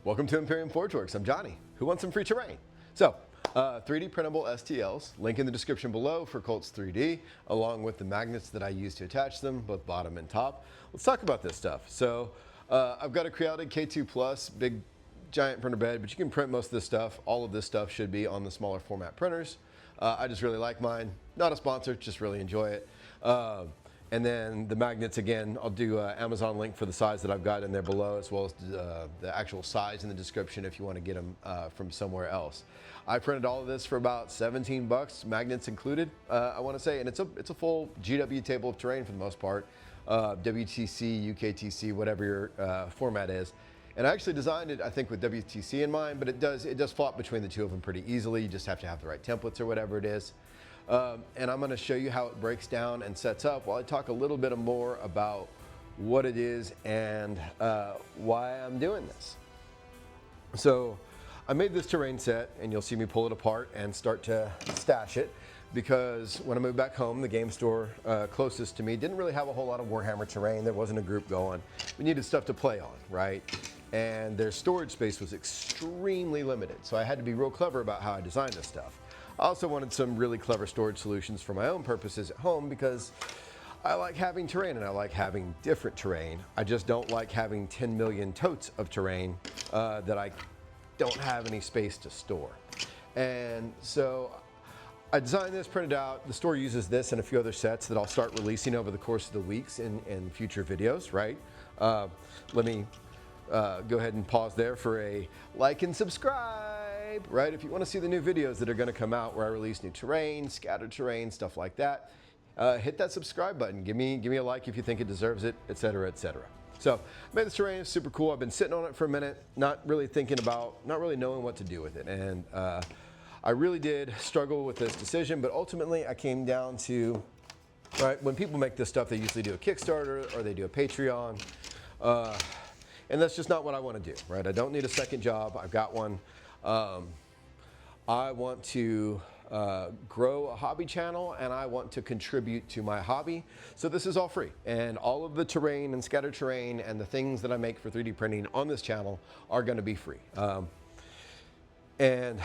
Welcome to Imperium Forgeworks. I'm Johnny. Who wants some free terrain? So, 3D printable STLs, link in the description below for Colts 3D, along with the magnets that I use to attach them, both bottom and top. Let's talk about this stuff. So, I've got a Creality K2 Plus, big giant printer bed, but you can print most of this stuff. All of this stuff should be on the smaller format printers. I just really like mine. Not a sponsor, just really enjoy it. And then the magnets, again, I'll do an Amazon link for the size that I've got in there below, as well as the actual size in the description if you want to get them from somewhere else. I printed all of this for about 17 bucks, magnets included, I want to say, and it's a full GW table of terrain for the most part, WTC, UKTC, whatever your format is. And I actually designed it, I think, with WTC in mind, but it does flop between the two of them pretty easily. You just have to have the right templates or whatever it is. And I'm going to show you how it breaks down and sets up while I talk a little bit more about what it is and why I'm doing this. So I made this terrain set, and you'll see me pull it apart and start to stash it, because when I moved back home, the game store closest to me didn't really have a whole lot of Warhammer terrain. There wasn't a group going. We needed stuff to play on, right? And their storage space was extremely limited, so I had to be real clever about how I designed this stuff. I also wanted some really clever storage solutions for my own purposes at home, because I like having terrain and I like having different terrain. I just don't like having 10 million totes of terrain that I don't have any space to store. And so I designed this, printed out. The store uses this and a few other sets that I'll start releasing over the course of the weeks in future videos, right? Let me go ahead and pause there for a like and subscribe, right? If you want to see the new videos that are going to come out where I release new terrain, scattered terrain, stuff like that, hit that subscribe button. Give me a like if you think it deserves it, etc., etc. So I made this terrain, it's super cool. I've been sitting on it for a minute, not really knowing what to do with it. And I really did struggle with this decision, but ultimately I came down to, right, when people make this stuff, they usually do a Kickstarter or they do a Patreon. And that's just not what I want to do, right? I don't need a second job. I've got one. I want to grow a hobby channel, and I want to contribute to my hobby. So this is all free. And all of the terrain and scattered terrain and the things that I make for 3D printing on this channel are going to be free. In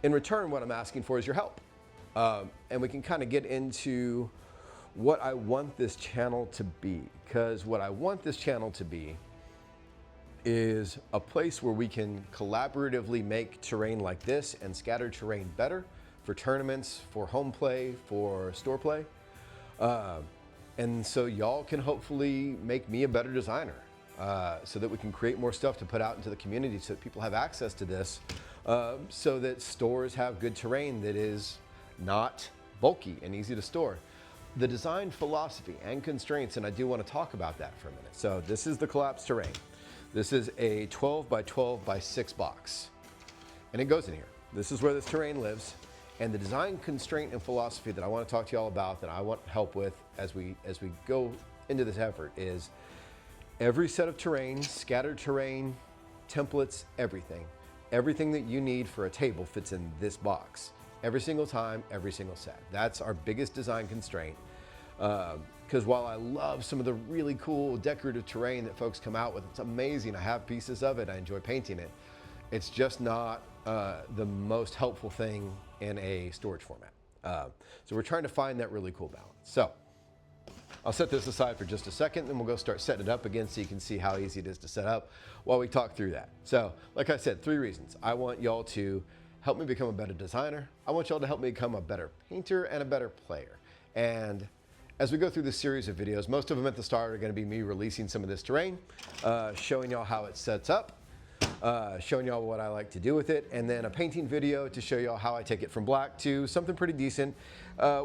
return, what I'm asking for is your help. And we can kind of get into what I want this channel to be, because what I want this channel to be is a place where we can collaboratively make terrain like this and scattered terrain better for tournaments, for home play, for store play. And so y'all can hopefully make me a better designer, so that we can create more stuff to put out into the community so that people have access to this, so that stores have good terrain that is not bulky and easy to store. The design philosophy and constraints, and I do want to talk about that for a minute. So this is the collapsed terrain. This is a 12 by 12 by 6 box, and it goes in here. This is where this terrain lives, and the design constraint and philosophy that I want to talk to you all about, that I want help with as we go into this effort, is every set of terrain, scattered terrain, templates, everything that you need for a table fits in this box. Every single time, every single set. That's our biggest design constraint. Because while I love some of the really cool decorative terrain that folks come out with, it's amazing. I have pieces of it. I enjoy painting it. It's just not the most helpful thing in a storage format. So we're trying to find that really cool balance. So I'll set this aside for just a second, then we'll go start setting it up again so you can see how easy it is to set up while we talk through that. So like I said, 3 reasons. I want y'all to help me become a better designer. I want y'all to help me become a better painter and a better player. And as we go through this series of videos, most of them at the start are going to be me releasing some of this terrain, showing y'all how it sets up, showing y'all what I like to do with it, and then a painting video to show y'all how I take it from black to something pretty decent,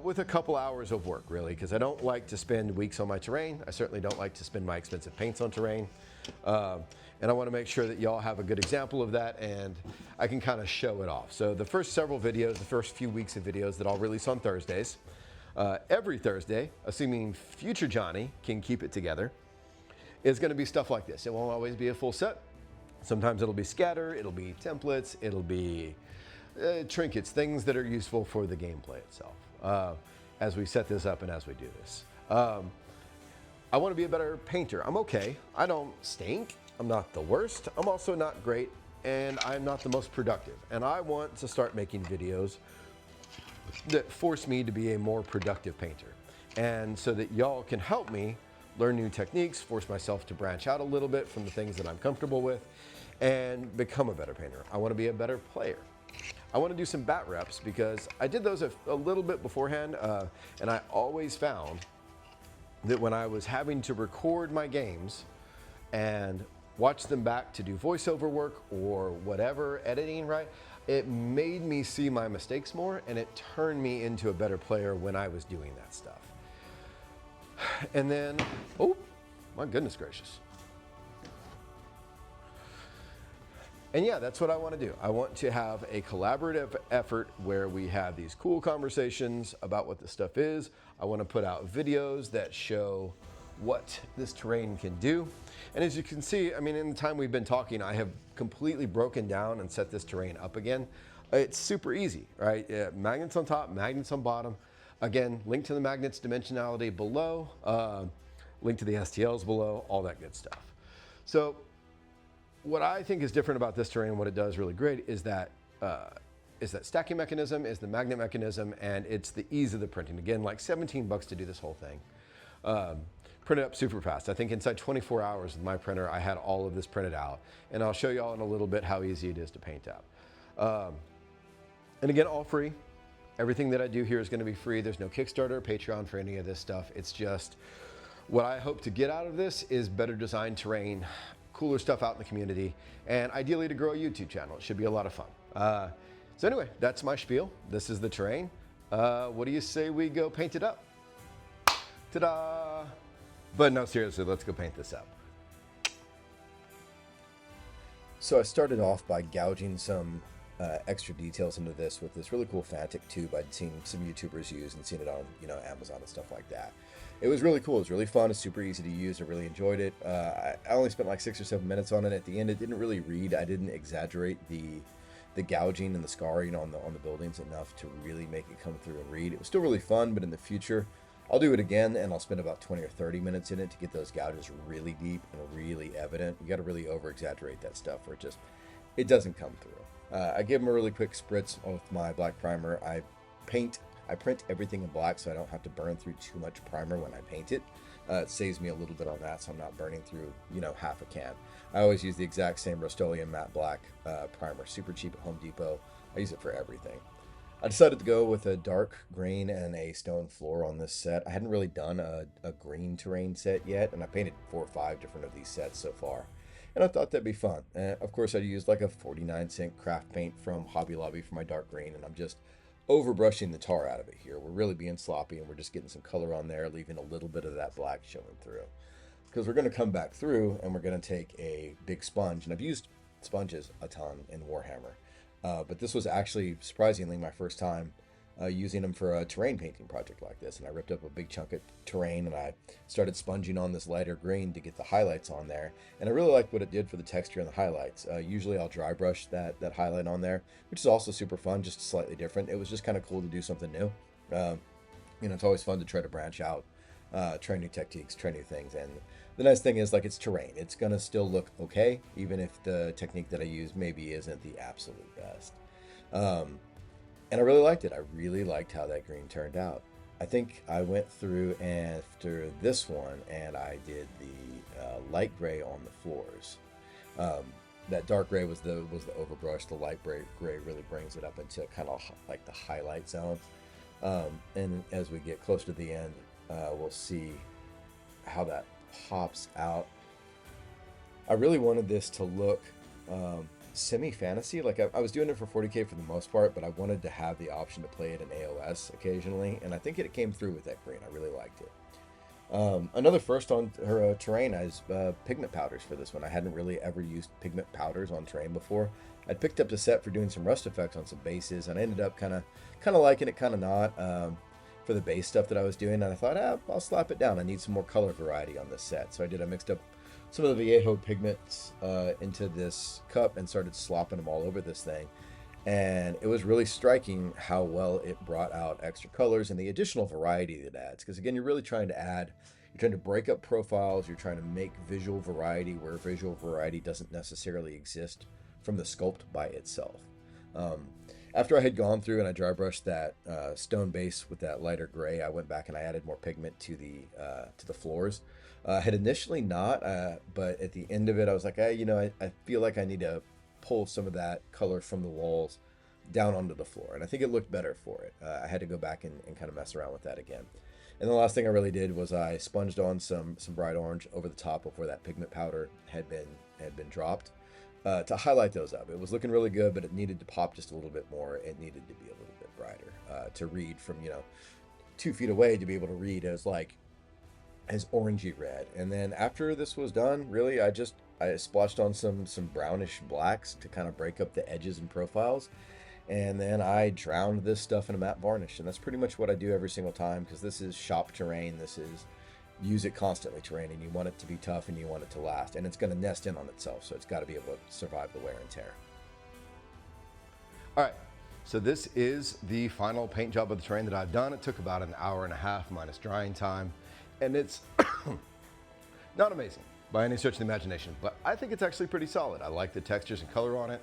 with a couple hours of work, really, because I don't like to spend weeks on my terrain. I certainly don't like to spend my expensive paints on terrain. And I want to make sure that y'all have a good example of that, and I can kind of show it off. So the first several videos, the first few weeks of videos that I'll release on Thursdays, every Thursday, assuming future Johnny can keep it together, is going to be stuff like this. It won't always be a full set. Sometimes it'll be scatter, it'll be templates, it'll be trinkets, things that are useful for the gameplay itself, as we set this up and as we do this. I want to be a better painter. I'm okay. I don't stink. I'm not the worst, I'm also not great, and I'm not the most productive. And I want to start making videos that force me to be a more productive painter. And so that y'all can help me learn new techniques, force myself to branch out a little bit from the things that I'm comfortable with, and become a better painter. I want to be a better player. I want to do some bat reps because I did those a little bit beforehand, and I always found that when I was having to record my games and watch them back to do voiceover work or whatever, editing, right? It made me see my mistakes more, and it turned me into a better player when I was doing that stuff. And then, oh, my goodness gracious. And yeah, that's what I want to do. I want to have a collaborative effort where we have these cool conversations about what this stuff is. I want to put out videos that show what this terrain can do. And as you can see, I mean, in the time we've been talking, I have completely broken down and set this terrain up again. It's super easy, right? Magnets on top, magnets on bottom. Again, link to the magnets dimensionality below, link to the STLs below, all that good stuff. So what I think is different about this terrain, what it does really great is that stacking mechanism, is the magnet mechanism, and it's the ease of the printing. Again, like 17 bucks to do this whole thing. Print it up super fast. I think inside 24 hours with my printer, I had all of this printed out. And I'll show you all in a little bit how easy it is to paint out. And again, all free. Everything that I do here is gonna be free. There's no Kickstarter, Patreon for any of this stuff. It's just, what I hope to get out of this is better designed terrain, cooler stuff out in the community, and ideally to grow a YouTube channel. It should be a lot of fun. So anyway, that's my spiel. This is the terrain. What do you say we go paint it up? Ta-da! But no, seriously, let's go paint this up. So I started off by gouging some extra details into this with this really cool Fantic tube I'd seen some YouTubers use and seen it on, you know, Amazon and stuff like that. It was really cool. It was really fun. It's super easy to use. I really enjoyed it. I only spent like 6 or 7 minutes on it. At the end, it didn't really read. I didn't exaggerate the gouging and the scarring on the buildings enough to really make it come through and read. It was still really fun, but in the future, I'll do it again, and I'll spend about 20 or 30 minutes in it to get those gouges really deep and really evident. You got to really over-exaggerate that stuff, or it doesn't come through. I give them a really quick spritz with my black primer. I print everything in black so I don't have to burn through too much primer when I paint it. It saves me a little bit on that, so I'm not burning through, you know, half a can. I always use the exact same Rust-Oleum matte black primer, super cheap at Home Depot. I use it for everything. I decided to go with a dark green and a stone floor on this set. I hadn't really done a green terrain set yet, and I painted 4 or 5 different of these sets so far. And I thought that'd be fun. Of course, I used like a 49-cent craft paint from Hobby Lobby for my dark green, and I'm just overbrushing the tar out of it here. We're really being sloppy, and we're just getting some color on there, leaving a little bit of that black showing through. Because we're going to come back through, and we're going to take a big sponge, and I've used sponges a ton in Warhammer. But this was actually, surprisingly, my first time using them for a terrain painting project like this. And I ripped up a big chunk of terrain, and I started sponging on this lighter green to get the highlights on there. And I really liked what it did for the texture and the highlights. Usually I'll dry brush that highlight on there, which is also super fun, just slightly different. It was just kind of cool to do something new. You know, it's always fun to try to branch out, try new techniques, try new things. And the nice thing is, like, it's terrain. It's going to still look okay, even if the technique that I use maybe isn't the absolute best. And I really liked it. I really liked how that green turned out. I think I went through after this one and I did the light gray on the floors. That dark gray was the overbrush. The light gray really brings it up into kind of like the highlight zone. And as we get close to the end, we'll see how that pops out. I really wanted this to look semi-fantasy. Like I was doing it for 40K for the most part, but I wanted to have the option to play it in AOS occasionally, and I think it came through with that green. I really liked it. Another first on her terrain is pigment powders for this one. I hadn't really ever used pigment powders on terrain before. I'd picked up the set for doing some rust effects on some bases, and I ended up kind of liking it, kind of not, for the base stuff that I was doing, and I thought, I'll slap it down. I need some more color variety on this set. So I did. I mixed up some of the Viejo pigments into this cup and started slopping them all over this thing. And it was really striking how well it brought out extra colors and the additional variety that it adds. Because again, you're really trying to add, You're trying to break up profiles. You're trying to make visual variety where visual variety doesn't necessarily exist from the sculpt by itself. After I had gone through and I dry brushed that stone base with that lighter gray, I went back and I added more pigment to the floors. I had initially not, but at the end of it, I was like, hey, I feel like I need to pull some of that color from the walls down onto the floor, and I think it looked better for it. I had to go back and kind of mess around with that again. And the last thing I really did was I sponged on some bright orange over the top of where that pigment powder had been dropped to highlight those up. It was looking really good, but it needed to pop just a little bit more. It needed to be a little bit brighter to read from 2 feet away, to be able to read as orangey red. And then after this was done, really I splotched on some brownish blacks to kind of break up the edges and profiles. And then I drowned this stuff in a matte varnish. And that's pretty much what I do every single time, because this is shop terrain. This is use it constantly terrain, and you want it to be tough and you want it to last. And it's going to nest in on itself, so it's got to be able to survive the wear and tear. All right, so this is the final paint job of the terrain that I've done. It took about an hour and a half minus drying time. And it's not amazing by any stretch of the imagination, but I think it's actually pretty solid. I like the textures and color on it.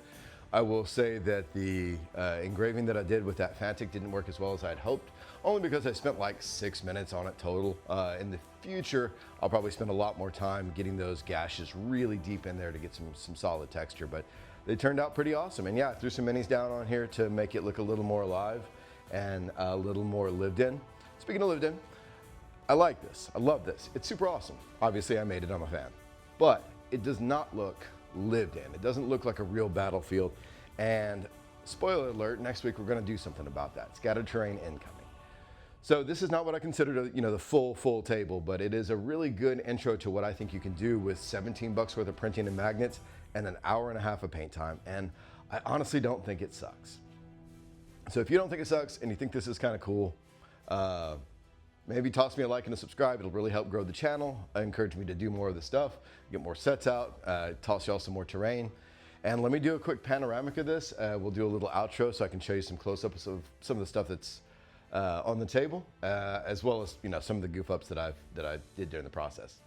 I will say that the engraving that I did with that Fantic didn't work as well as I'd hoped, only because I spent like 6 minutes on it total. In the future, I'll probably spend a lot more time getting those gashes really deep in there to get some solid texture, but they turned out pretty awesome. And yeah, I threw some minis down on here to make it look a little more alive and a little more lived in. Speaking of lived in, I like this. I love this. It's super awesome. Obviously, I made it. I'm a fan. But it does not look lived in. It doesn't look like a real battlefield. And spoiler alert, next week we're going to do something about that. Scattered terrain incoming. So this is not what I consider the full table, but it is a really good intro to what I think you can do with $17 worth of printing and magnets and an hour and a half of paint time. And I honestly don't think it sucks. So if you don't think it sucks and you think this is kind of cool, maybe toss me a like and a subscribe. It'll really help grow the channel. Encourage me to do more of this stuff, get more sets out, toss y'all some more terrain. And let me do a quick panoramic of this. We'll do a little outro so I can show you some close-ups of some of the stuff that's on the table, as well as some of the goof ups that I did during the process.